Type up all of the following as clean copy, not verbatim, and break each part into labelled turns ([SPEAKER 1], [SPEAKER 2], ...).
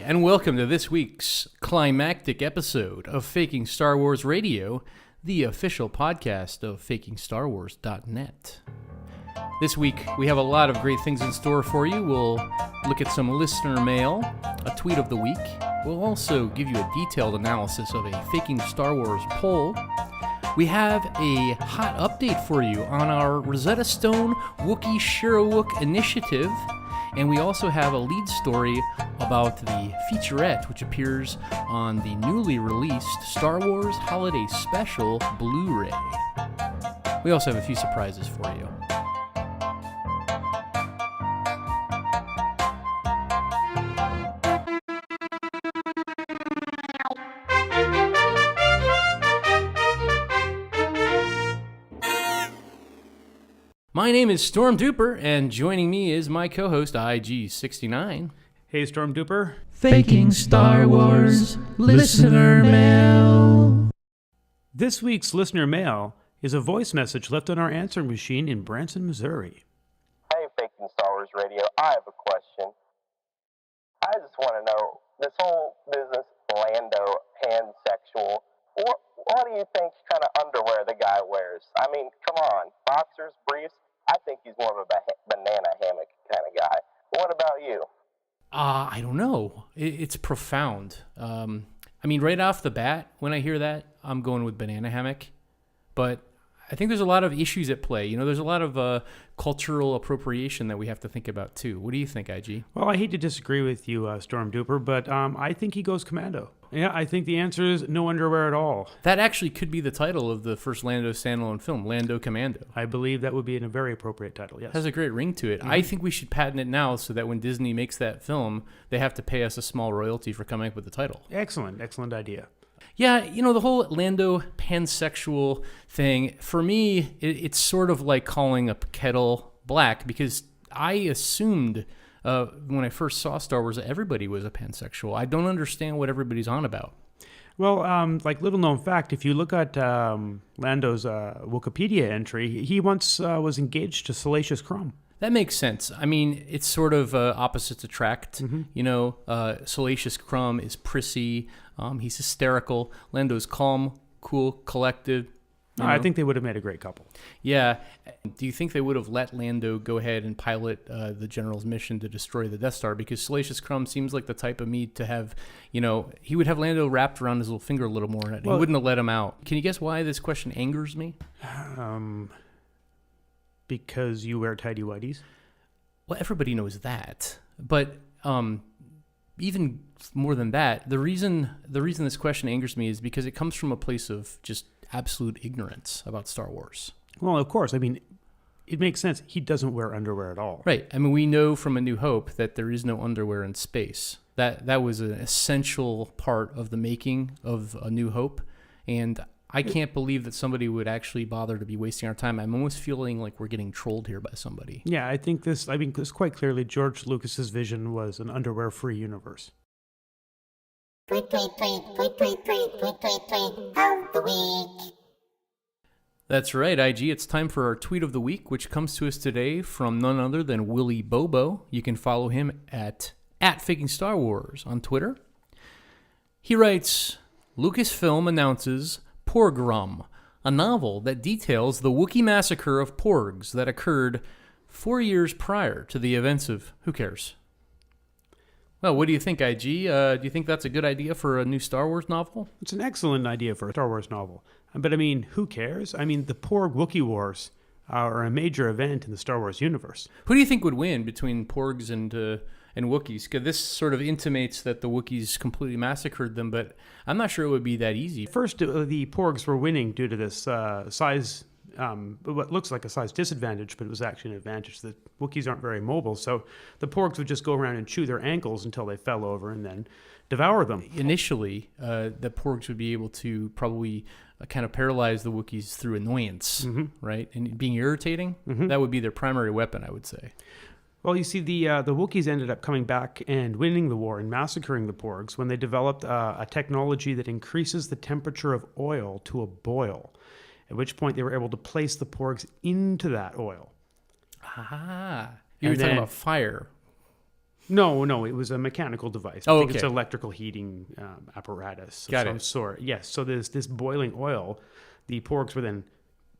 [SPEAKER 1] and welcome to this week's climactic episode of Faking Star Wars Radio, the official podcast of FakingStarWars.net. This week, we have a lot of great things in store for you. We'll look at some listener mail, a tweet of the week. We'll also give you a detailed analysis of a Faking Star Wars poll. We have a hot update for you on our Rosetta Stone Wookiee Shyriiwook initiative. And we also have a lead story about the featurette, which appears on the newly released Star Wars Holiday Special Blu-ray. We also have a few surprises for you. My name is Storm Duper, and joining me is my co-host, IG69.
[SPEAKER 2] Hey, Storm Duper.
[SPEAKER 3] Faking Star Wars Listener Mail.
[SPEAKER 2] This week's listener mail is a voice message left on our answering machine in Branson, Missouri.
[SPEAKER 4] Hey, Faking Star Wars Radio, I have a question. I just want to know, this whole business, Lando, pansexual, what do you think kind of underwear the guy wears? I mean, come on, boxers, briefs? I think he's more of a banana hammock kind of guy. What about you?
[SPEAKER 1] I don't know. It's profound. I mean, right off the bat, when I hear that, I'm going with banana hammock. But I think there's a lot of issues at play. You know, there's a lot of cultural appropriation that we have to think about, too. What do you think, IG?
[SPEAKER 2] Well, I hate to disagree with you, Storm Duper, but I think he goes commando. Yeah, I think the answer is no underwear at all.
[SPEAKER 1] That actually could be the title of the first Lando standalone film, Lando Commando.
[SPEAKER 2] I believe that would be a very appropriate title, yes.
[SPEAKER 1] It has a great ring to it. Mm-hmm. I think we should patent it now so that when Disney makes that film, they have to pay us a small royalty for coming up with the title.
[SPEAKER 2] Excellent idea.
[SPEAKER 1] Yeah, you know, the whole Lando pansexual thing, for me, it's sort of like calling a kettle black, because I assumed when I first saw Star Wars that everybody was a pansexual. I don't understand what everybody's on about.
[SPEAKER 2] Well, like little known fact, if you look at Lando's Wikipedia entry, he once was engaged to Salacious Crumb.
[SPEAKER 1] That makes sense. I mean, it's sort of opposites attract. Mm-hmm. You know, Salacious Crumb is prissy. He's hysterical. Lando's calm, cool, collected.
[SPEAKER 2] I think they would have made a great couple.
[SPEAKER 1] Yeah. Do you think they would have let Lando go ahead and pilot the General's mission to destroy the Death Star? Because Salacious Crumb seems like the type of meat to have, you know, he would have Lando wrapped around his little finger a little more. Well, he wouldn't have let him out. Can you guess why this question angers me?
[SPEAKER 2] Because you wear tidy whities?
[SPEAKER 1] Well, everybody knows that. But even more than that, the reason this question angers me is because it comes from a place of just absolute ignorance about Star Wars.
[SPEAKER 2] Well, of course. I mean, it makes sense. He doesn't wear underwear at all.
[SPEAKER 1] Right. I mean, we know from A New Hope that there is no underwear in space. That was an essential part of the making of A New Hope. And I can't believe that somebody would actually bother to be wasting our time. I'm almost feeling like we're getting trolled here by somebody.
[SPEAKER 2] Yeah, I think this quite clearly George Lucas's vision was an underwear-free universe.
[SPEAKER 5] Tweet of the week.
[SPEAKER 1] That's right, IG. It's time for our tweet of the week, which comes to us today from none other than Willie Bobo. You can follow him at Faking Star Wars on Twitter. He writes, Lucasfilm announces Porg, a novel that details the Wookiee massacre of Porgs that occurred 4 years prior to the events of Who Cares? Well, what do you think, IG? Do you think that's a good idea for a new Star Wars novel?
[SPEAKER 2] It's an excellent idea for a Star Wars novel. But I mean, who cares? I mean, the Porg Wookiee Wars are a major event in the Star Wars universe.
[SPEAKER 1] Who do you think would win between Porgs and Wookiees? Because this sort of intimates that the Wookiees completely massacred them, but I'm not sure it would be that easy.
[SPEAKER 2] First, the Porgs were winning due to this size, what looks like a size disadvantage, but it was actually an advantage. The Wookiees aren't very mobile, so the Porgs would just go around and chew their ankles until they fell over and then devour them.
[SPEAKER 1] Initially, the Porgs would be able to probably kind of paralyze the Wookiees through annoyance, mm-hmm. right? And being irritating, mm-hmm. that would be their primary weapon, I would say.
[SPEAKER 2] Well, you see, the Wookiees ended up coming back and winning the war and massacring the Porgs when they developed a technology that increases the temperature of oil to a boil, at which point they were able to place the Porgs into that oil.
[SPEAKER 1] Ah, you were talking about fire.
[SPEAKER 2] No, it was a mechanical device.
[SPEAKER 1] Oh,
[SPEAKER 2] I think
[SPEAKER 1] okay.
[SPEAKER 2] It's an electrical heating apparatus of
[SPEAKER 1] Got
[SPEAKER 2] some
[SPEAKER 1] it.
[SPEAKER 2] sort. Yes, so there's this boiling oil. The porgs were then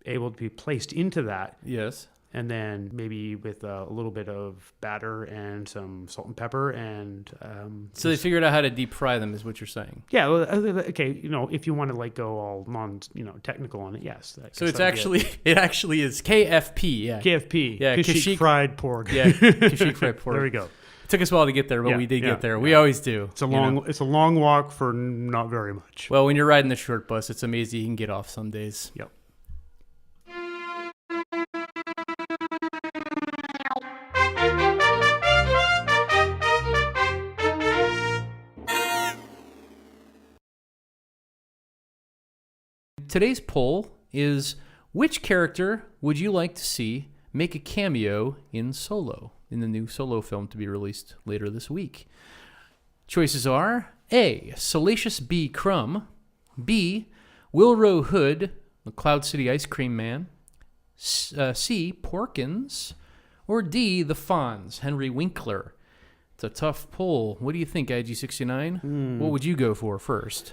[SPEAKER 2] able to be placed into that,
[SPEAKER 1] Yes.
[SPEAKER 2] and then maybe with a little bit of batter and some salt and pepper and
[SPEAKER 1] So they figured out how to deep fry them, is what you're saying.
[SPEAKER 2] yeah, well, okay, if you want to go all technical on it, yes.
[SPEAKER 1] So it actually is KFP. Yeah.
[SPEAKER 2] KFP.
[SPEAKER 1] Yeah,
[SPEAKER 2] Kashyyyk fried pork.
[SPEAKER 1] Yeah. Kashyyyk fried pork.
[SPEAKER 2] There we go.
[SPEAKER 1] It took us a while to get there, but
[SPEAKER 2] Yeah,
[SPEAKER 1] we did
[SPEAKER 2] yeah,
[SPEAKER 1] get there.
[SPEAKER 2] yeah.
[SPEAKER 1] We always do.
[SPEAKER 2] It's a long walk for not very much.
[SPEAKER 1] Well, when you're riding the short bus, it's amazing you can get off some days.
[SPEAKER 2] Yep.
[SPEAKER 1] Today's poll is, which character would you like to see make a cameo in Solo, in the new Solo film to be released later this week? Choices are A, Salacious B. Crumb, B, Wilro Hood, the Cloud City Ice Cream Man, C, Porkins, or D, the Fonz, Henry Winkler. It's a tough poll. What do you think, IG69? What would you go for first?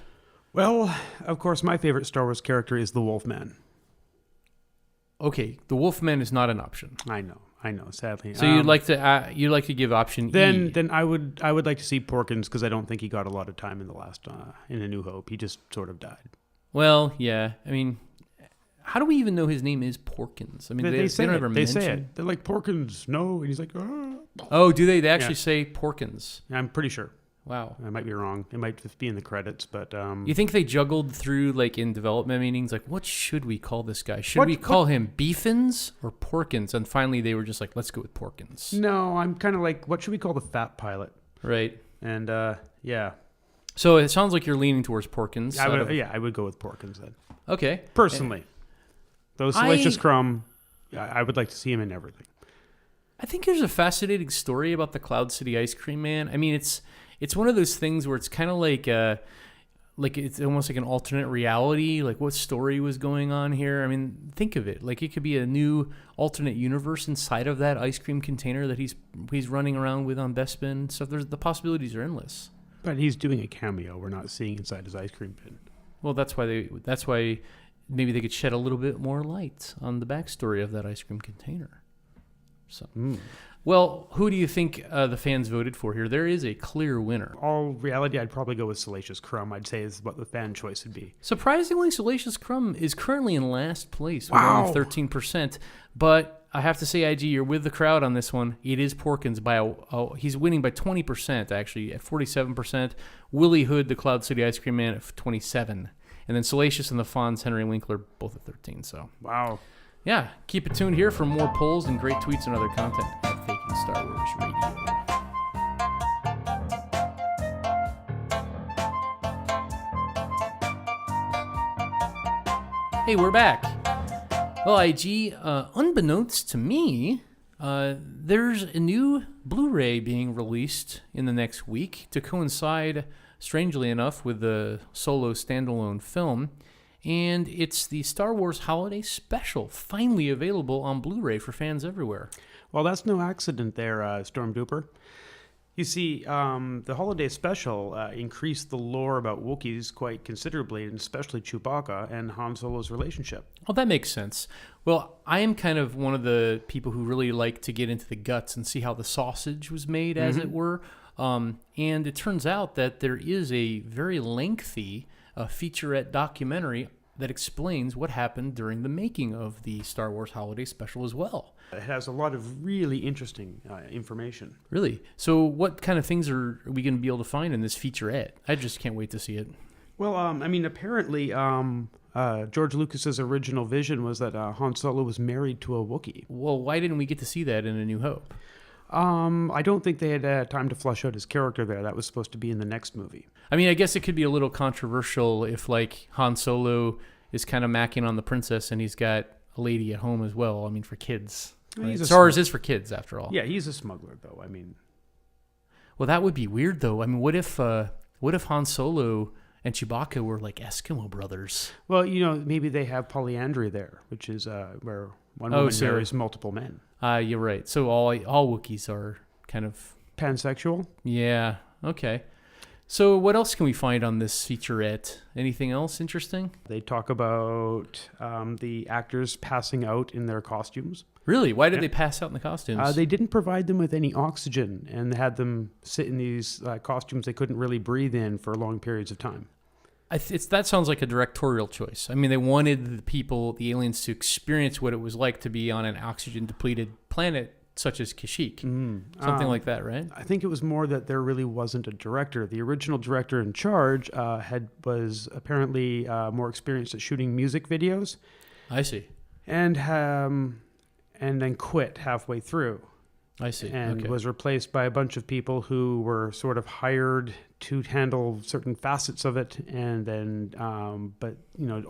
[SPEAKER 2] Well, of course, my favorite Star Wars character is the Wolfman.
[SPEAKER 1] Okay, the Wolfman is not an option.
[SPEAKER 2] I know. Sadly.
[SPEAKER 1] So you'd like to give option E.
[SPEAKER 2] Then I would like to see Porkins because I don't think he got a lot of time in the last in A New Hope. He just sort of died.
[SPEAKER 1] Well, yeah. I mean, how do we even know his name is Porkins? I mean, they
[SPEAKER 2] say
[SPEAKER 1] don't
[SPEAKER 2] it.
[SPEAKER 1] ever
[SPEAKER 2] They
[SPEAKER 1] mention.
[SPEAKER 2] say it. They're like Porkins, no, and he's like,
[SPEAKER 1] Oh, do they? They actually
[SPEAKER 2] Yeah.
[SPEAKER 1] say Porkins.
[SPEAKER 2] I'm pretty sure.
[SPEAKER 1] Wow.
[SPEAKER 2] I might be wrong. It might just be in the credits, but
[SPEAKER 1] You think they juggled through, like, in development meetings, like, what should we call this guy? Should we
[SPEAKER 2] What-
[SPEAKER 1] call him Beefins or Porkins? And finally, they were just like, let's go with Porkins.
[SPEAKER 2] no, I'm kind of like, what should we call the fat pilot?
[SPEAKER 1] Right.
[SPEAKER 2] And yeah,
[SPEAKER 1] So it sounds like you're leaning towards Porkins.
[SPEAKER 2] I would go with Porkins then.
[SPEAKER 1] Okay.
[SPEAKER 2] Personally, though Salacious Crumb, I would like to see him in everything.
[SPEAKER 1] I think there's a fascinating story about the Cloud City Ice Cream Man. I mean, it's one of those things where it's kind of like it's almost like an alternate reality. Like, what story was going on here? I mean, think of it. Like, it could be a new alternate universe inside of that ice cream container that he's running around with on Bespin. So the possibilities are endless.
[SPEAKER 2] But he's doing a cameo. We're not seeing inside his ice cream bin.
[SPEAKER 1] Well, that's why maybe they could shed a little bit more light on the backstory of that ice cream container. So. Well, who do you think the fans voted for here? There is a clear winner.
[SPEAKER 2] All reality, I'd probably go with Salacious Crumb. I'd say is what the fan choice would be.
[SPEAKER 1] Surprisingly, Salacious Crumb is currently in last place with only 13%. But I have to say, IG, you're with the crowd on this one. It is Porkins he's winning by 20%, actually, at 47%. Willie Hood, the Cloud City Ice Cream Man, at 27%. And then Salacious and the Fonz, Henry Winkler, both at 13%. So,
[SPEAKER 2] Wow.
[SPEAKER 1] yeah, keep it tuned here for more polls and great tweets and other content at Faking Star Wars Radio. Hey, we're back. Well, IG, unbeknownst to me, there's a new Blu-ray being released in the next week to coincide, strangely enough, with the Solo standalone film. And it's the Star Wars Holiday Special, finally available on Blu-ray for fans everywhere.
[SPEAKER 2] Well, that's no accident there, Storm Duper. You see, the Holiday Special increased the lore about Wookiees quite considerably, and especially Chewbacca and Han Solo's relationship.
[SPEAKER 1] Oh, that makes sense. Well, I am kind of one of the people who really like to get into the guts and see how the sausage was made, as it were. And it turns out that there is a very lengthy featurette documentary that explains what happened during the making of the Star Wars Holiday Special as well.
[SPEAKER 2] It has a lot of really interesting information.
[SPEAKER 1] Really? So what kind of things are we going to be able to find in this featurette? I just can't wait to see it.
[SPEAKER 2] Well, I mean, apparently George Lucas's original vision was that Han Solo was married to a Wookiee.
[SPEAKER 1] Well, why didn't we get to see that in A New Hope?
[SPEAKER 2] I don't think they had time to flesh out his character there. That was supposed to be in the next movie.
[SPEAKER 1] I mean, I guess it could be a little controversial if, like, Han Solo is kind of macking on the princess and he's got a lady at home as well. I mean, for kids. Right? Star Wars is for kids, after all.
[SPEAKER 2] Yeah, he's a smuggler, though. I mean,
[SPEAKER 1] well, that would be weird, though. I mean, what if Han Solo and Chewbacca were like Eskimo brothers?
[SPEAKER 2] Well, maybe they have polyandry there, which is where one woman marries multiple men.
[SPEAKER 1] You're right. So all Wookiees are kind of
[SPEAKER 2] Pansexual.
[SPEAKER 1] Yeah. Okay. So what else can we find on this featurette? Anything else interesting?
[SPEAKER 2] They talk about the actors passing out in their costumes.
[SPEAKER 1] Really? Why did they pass out in the costumes?
[SPEAKER 2] They didn't provide them with any oxygen, and they had them sit in these costumes they couldn't really breathe in for long periods of time.
[SPEAKER 1] That sounds like a directorial choice. I mean, they wanted the aliens, to experience what it was like to be on an oxygen-depleted planet such as Kashyyyk. Something like that, right?
[SPEAKER 2] I think it was more that there really wasn't a director. The original director in charge was apparently more experienced at shooting music videos.
[SPEAKER 1] I see.
[SPEAKER 2] And then quit halfway through.
[SPEAKER 1] I see.
[SPEAKER 2] And was replaced by a bunch of people who were sort of hired to handle certain facets of it, and then, but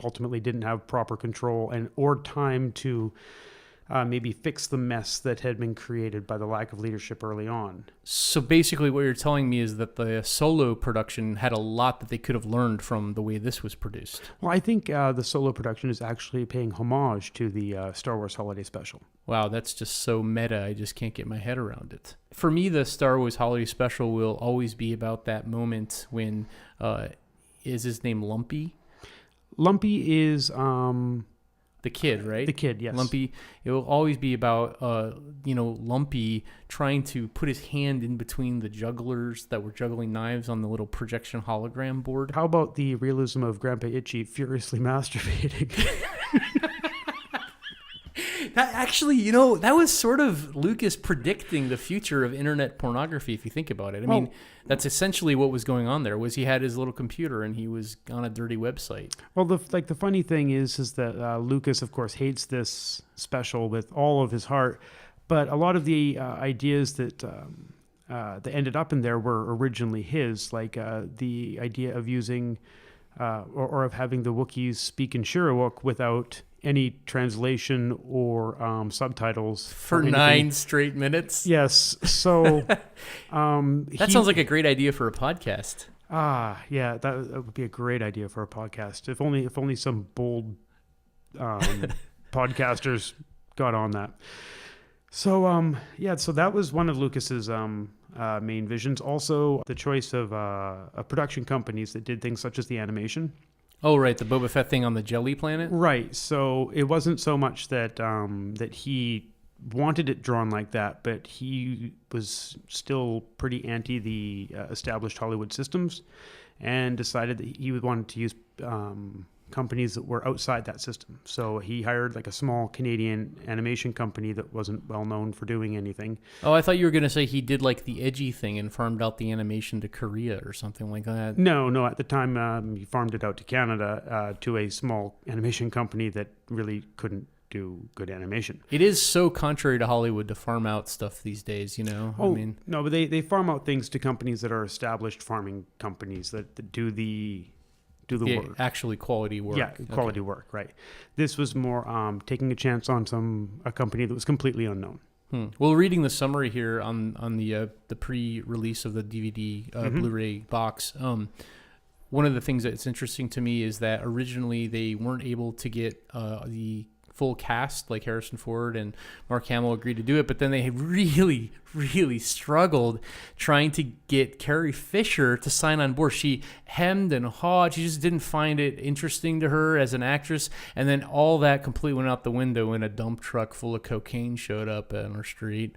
[SPEAKER 2] ultimately didn't have proper control or time to maybe fix the mess that had been created by the lack of leadership early on.
[SPEAKER 1] So basically what you're telling me is that the solo production had a lot that they could have learned from the way this was produced.
[SPEAKER 2] Well, I think the solo production is actually paying homage to the Star Wars Holiday Special.
[SPEAKER 1] Wow, that's just so meta, I just can't get my head around it. For me, the Star Wars Holiday Special will always be about that moment when, is his name Lumpy?
[SPEAKER 2] Lumpy is...
[SPEAKER 1] the kid, right?
[SPEAKER 2] The kid, yes.
[SPEAKER 1] Lumpy. It will always be about, Lumpy trying to put his hand in between the jugglers that were juggling knives on the little projection hologram board.
[SPEAKER 2] How about the realism of Grandpa Itchy furiously masturbating?
[SPEAKER 1] That actually, that was sort of Lucas predicting the future of internet pornography, if you think about it. I mean, that's essentially what was going on there, was he had his little computer and he was on a dirty website. Well,
[SPEAKER 2] the funny thing is that Lucas, of course, hates this special with all of his heart, but a lot of the ideas that ended up in there were originally his, like the idea of using or of having the Wookiees speak in Shyriiwook without any translation or subtitles
[SPEAKER 1] for 9 straight minutes.
[SPEAKER 2] Yes. So
[SPEAKER 1] that sounds like a great idea for a podcast.
[SPEAKER 2] Yeah, that would be a great idea for a podcast. If only some bold podcasters got on that. So so that was one of Lucas's main visions. Also, the choice of production companies that did things such as the animation.
[SPEAKER 1] Oh, right, the Boba Fett thing on the Jelly Planet?
[SPEAKER 2] Right, so it wasn't so much that that he wanted it drawn like that, but he was still pretty anti the established Hollywood systems and decided that he wanted to use companies that were outside that system. So he hired like a small Canadian animation company that wasn't well known for doing anything.
[SPEAKER 1] Oh, I thought you were going to say he did like the edgy thing and farmed out the animation to Korea or something like that.
[SPEAKER 2] No, at the time he farmed it out to Canada to a small animation company that really couldn't do good animation.
[SPEAKER 1] It is so contrary to Hollywood to farm out stuff these days,
[SPEAKER 2] Oh, no, but they farm out things to companies that are established farming companies that do the work.
[SPEAKER 1] Actually quality work.
[SPEAKER 2] Yeah, quality work, right. This was more taking a chance on a company that was completely unknown.
[SPEAKER 1] Well, reading the summary here on the pre-release of the DVD Blu-ray box, one of the things that's interesting to me is that originally they weren't able to get the full cast, like Harrison Ford and Mark Hamill agreed to do it, but then they really, really struggled trying to get Carrie Fisher to sign on board. She hemmed and hawed. She just didn't find it interesting to her as an actress, and then all that completely went out the window when a dump truck full of cocaine showed up on her street.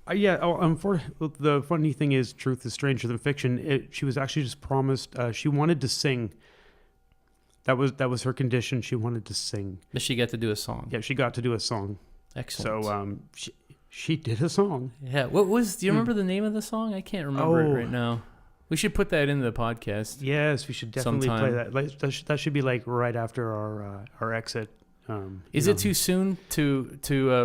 [SPEAKER 1] The funny thing is, truth is stranger than fiction. She was actually just promised, she wanted to sing. That was her condition. She wanted to sing. But she got to do a song.
[SPEAKER 2] Yeah, she got to do a song.
[SPEAKER 1] Excellent.
[SPEAKER 2] So she did a song.
[SPEAKER 1] Yeah. Do you remember the name of the song? I can't remember it right now. We should put that into the podcast.
[SPEAKER 2] Yes, we should definitely play that. That should be like right after our exit.
[SPEAKER 1] Is it too soon to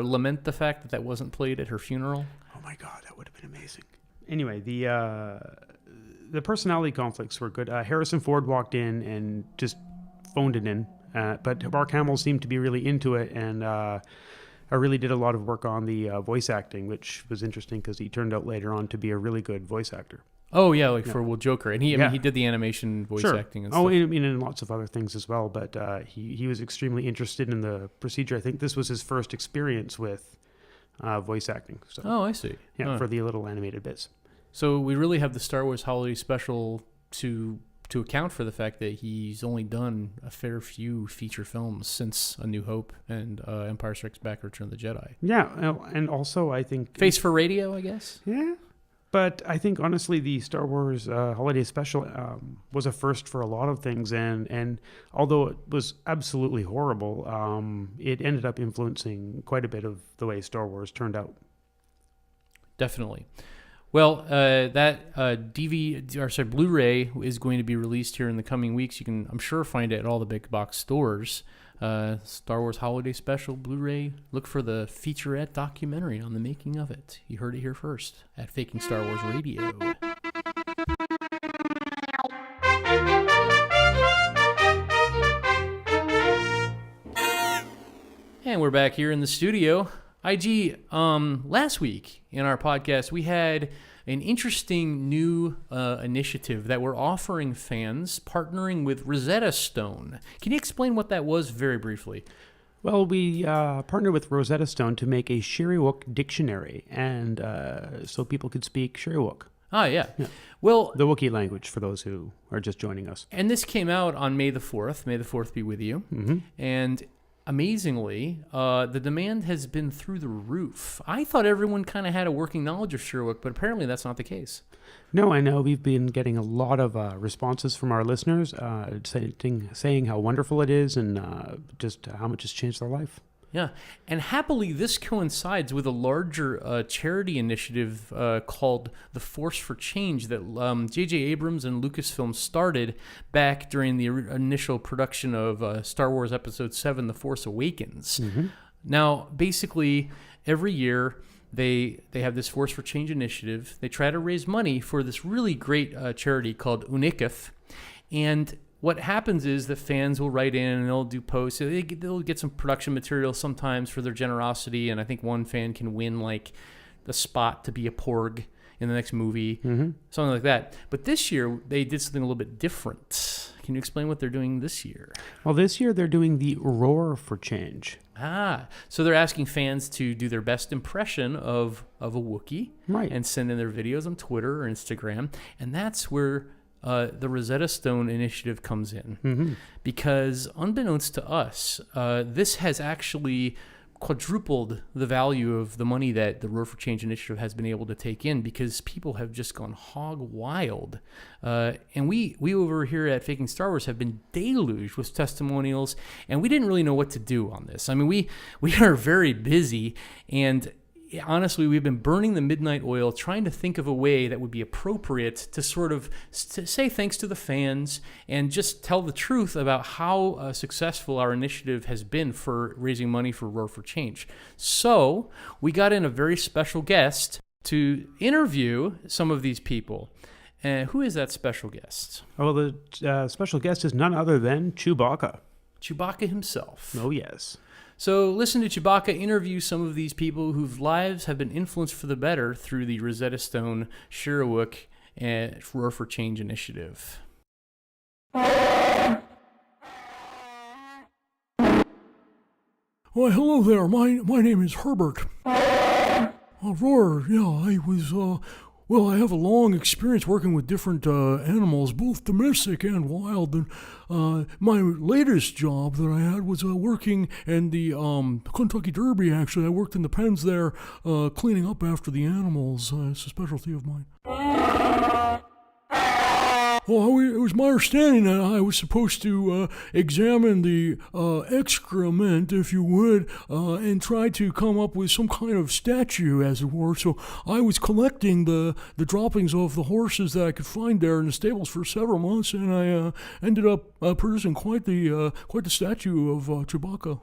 [SPEAKER 1] lament the fact that wasn't played at her funeral?
[SPEAKER 2] Oh my God, that would have been amazing. Anyway, the personality conflicts were good. Harrison Ford walked in and just phoned it in, but Mark Hamill seemed to be really into it, and I really did a lot of work on the voice acting, which was interesting because he turned out later on to be a really good voice actor.
[SPEAKER 1] Oh yeah, for Will Joker, and he did the animation voice acting and stuff.
[SPEAKER 2] Oh, and lots of other things as well. But he was extremely interested in the procedure. I think this was his first experience with voice acting. So
[SPEAKER 1] Oh, I see.
[SPEAKER 2] yeah, for the little animated bits.
[SPEAKER 1] So we really have the Star Wars Holiday Special to account for the fact that he's only done a fair few feature films since A New Hope and Empire Strikes Back: Return of the Jedi.
[SPEAKER 2] Yeah, and also I think
[SPEAKER 1] Face for radio, I guess.
[SPEAKER 2] Yeah, but I think honestly the Star Wars Holiday Special was a first for a lot of things, and although it was absolutely horrible, it ended up influencing quite a bit of the way Star Wars turned out.
[SPEAKER 1] Definitely. Well, that Blu-ray is going to be released here in the coming weeks. You can, I'm sure, find it at all the big box stores. Star Wars Holiday Special Blu-ray. Look for the featurette documentary on the making of it. You heard it here first at Faking Star Wars Radio. And we're back here in the studio. IG, last week in our podcast, we had an interesting new initiative that we're offering fans, partnering with Rosetta Stone. Can you explain what that was very briefly?
[SPEAKER 2] Well, we partnered with Rosetta Stone to make a Shyriiwook dictionary, and so people could speak Shyriiwook.
[SPEAKER 1] Ah, yeah. Well,
[SPEAKER 2] the Wookiee language, for those who are just joining us.
[SPEAKER 1] And this came out on May the 4th. May the 4th be with you.
[SPEAKER 2] Mm-hmm.
[SPEAKER 1] And amazingly, the demand has been through the roof. I thought everyone kind of had a working knowledge of Shyriiwook, but apparently that's not the case.
[SPEAKER 2] No, I know. We've been getting a lot of responses from our listeners saying how wonderful it is and just how much it's changed their life.
[SPEAKER 1] Yeah, and happily this coincides with a larger charity initiative called the Force for Change that J.J. Abrams and Lucasfilm started back during the initial production of Star Wars Episode 7, The Force Awakens.
[SPEAKER 2] Mm-hmm.
[SPEAKER 1] Now, basically, every year they have this Force for Change initiative. They try to raise money for this really great charity called Unikif, and what happens is that fans will write in and they'll do posts. They'll get some production material sometimes for their generosity, and I think one fan can win like the spot to be a Porg in the next movie, something like that. But this year they did something a little bit different. Can you explain what they're doing this year?
[SPEAKER 2] Well, this year they're doing the RoarForChange.
[SPEAKER 1] So they're asking fans to do their best impression of a Wookiee,
[SPEAKER 2] right,
[SPEAKER 1] and send in their videos on Twitter or Instagram, and that's where the Rosetta Stone initiative comes in, because unbeknownst to us, this has actually quadrupled the value of the money that the RoarForChange initiative has been able to take in, because people have just gone hog wild. And we over here at Faking Star Wars have been deluged with testimonials, and we didn't really know what to do on this. I mean, we are very busy, and honestly, we've been burning the midnight oil trying to think of a way that would be appropriate to sort of say thanks to the fans and just tell the truth about how successful our initiative has been for raising money for RoarForChange. So we got in a very special guest to interview some of these people. Who is that special guest?
[SPEAKER 2] Well, the special guest is none other than Chewbacca.
[SPEAKER 1] Chewbacca himself.
[SPEAKER 2] Oh, yes.
[SPEAKER 1] So listen to Chewbacca interview some of these people whose lives have been influenced for the better through the Rosetta Stone Shyriiwook and RoarForChange initiative.
[SPEAKER 3] Why, hello there. My name is Herbert. Roar, yeah, I was, well, I have a long experience working with different animals, both domestic and wild. And my latest job that I had was working in the Kentucky Derby, actually. I worked in the pens there, cleaning up after the animals. It's a specialty of mine. Well, it was my understanding that I was supposed to examine the excrement, if you would, and try to come up with some kind of statue, as it were. So I was collecting the droppings of the horses that I could find there in the stables for several months, and I ended up producing quite the statue of Chewbacca.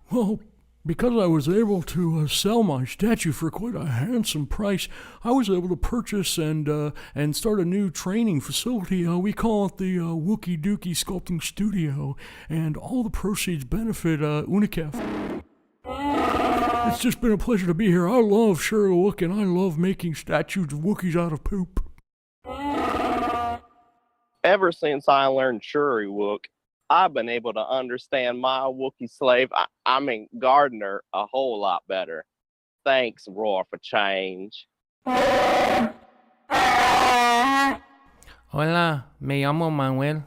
[SPEAKER 3] Well, because I was able to sell my statue for quite a handsome price, I was able to purchase and start a new training facility. We call it the Wookiee Dookie Sculpting Studio, and all the proceeds benefit Unikef. It's just been a pleasure to be here. I love Shyriiwook, and I love making statues of Wookiees out of poop.
[SPEAKER 4] Ever since I learned Shyriiwook, I've been able to understand my Wookiee slave, gardener, a whole lot better. Thanks, RoarForChange.
[SPEAKER 1] Hola, me llamo Manuel.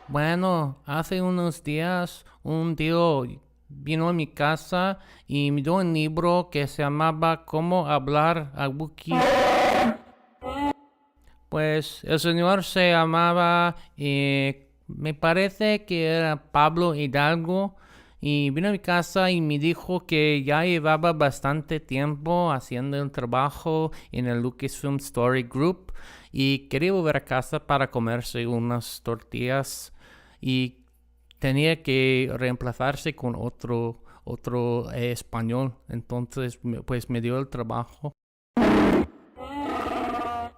[SPEAKER 1] Bueno, hace unos días un tío vino a mi casa y me dio un libro que se llamaba Cómo hablar a Wookiee. Pues el señor se llamaba, me parece que era Pablo Hidalgo, y vino a mi casa y me dijo que ya llevaba bastante tiempo haciendo el trabajo en el Lucasfilm Story Group y quería volver a casa para comerse unas tortillas y tenía que reemplazarse con otro español. Entonces, pues me dio el trabajo.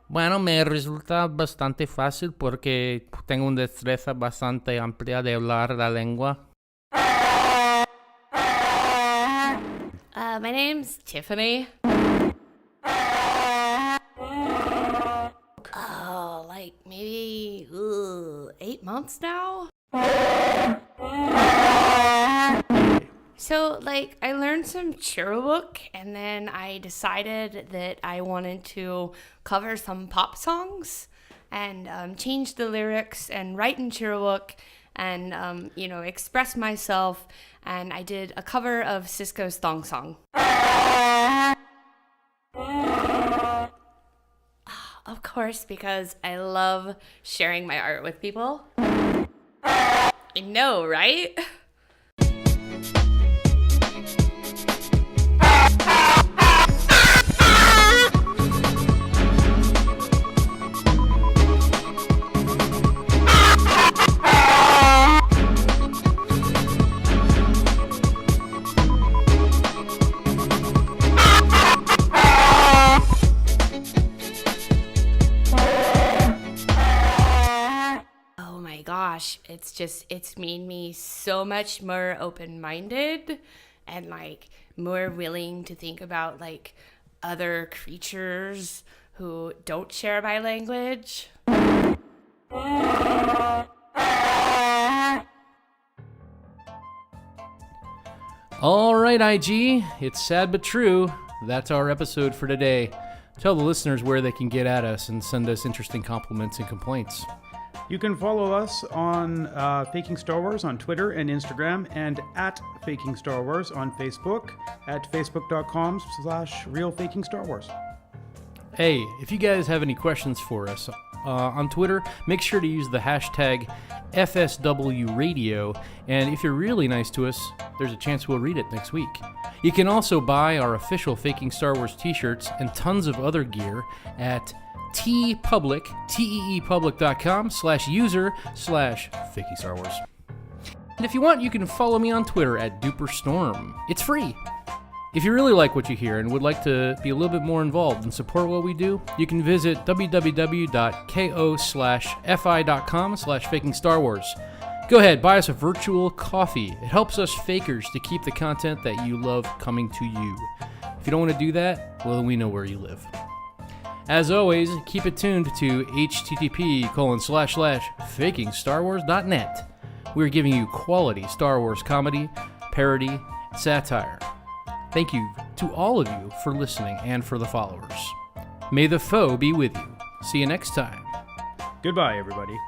[SPEAKER 1] Bueno, me resulta bastante fácil porque tengo una destreza bastante amplia de hablar la lengua.
[SPEAKER 6] My name's Tiffany. Oh, like maybe 8 months now? So, like, I learned some Shyriiwook, and then I decided that I wanted to cover some pop songs and change the lyrics and write in Shyriiwook and, express myself. And I did a cover of Cisco's Thong Song. Of course, because I love sharing my art with people. I know, right? Gosh, it's made me so much more open-minded and like more willing to think about like other creatures who don't share my language.
[SPEAKER 1] All right, IG, it's sad but true. That's our episode for today. Tell the listeners where they can get at us and send us interesting compliments and complaints.
[SPEAKER 2] You can follow us on Faking Star Wars on Twitter and Instagram, and at Faking Star Wars on Facebook at facebook.com/realfakingstarwars.
[SPEAKER 1] Hey, if you guys have any questions for us on Twitter, make sure to use the hashtag FSW Radio, and if you're really nice to us, there's a chance we'll read it next week. You can also buy our official Faking Star Wars t-shirts and tons of other gear at teepublic.com/user/FakingStarWars. And if you want, you can follow me on Twitter at DuperStorm. It's free. If you really like what you hear and would like to be a little bit more involved and support what we do, you can visit www.ko/fi.com/FakingStarWars. Go ahead, buy us a virtual coffee. It helps us fakers to keep the content that you love coming to you. If you don't want to do that, well, we know where you live. As always, keep it tuned to http://fakingstarwars.net. We're giving you quality Star Wars comedy, parody, satire. Thank you to all of you for listening and for the followers. May the Faux be with you. See you next time.
[SPEAKER 2] Goodbye, everybody.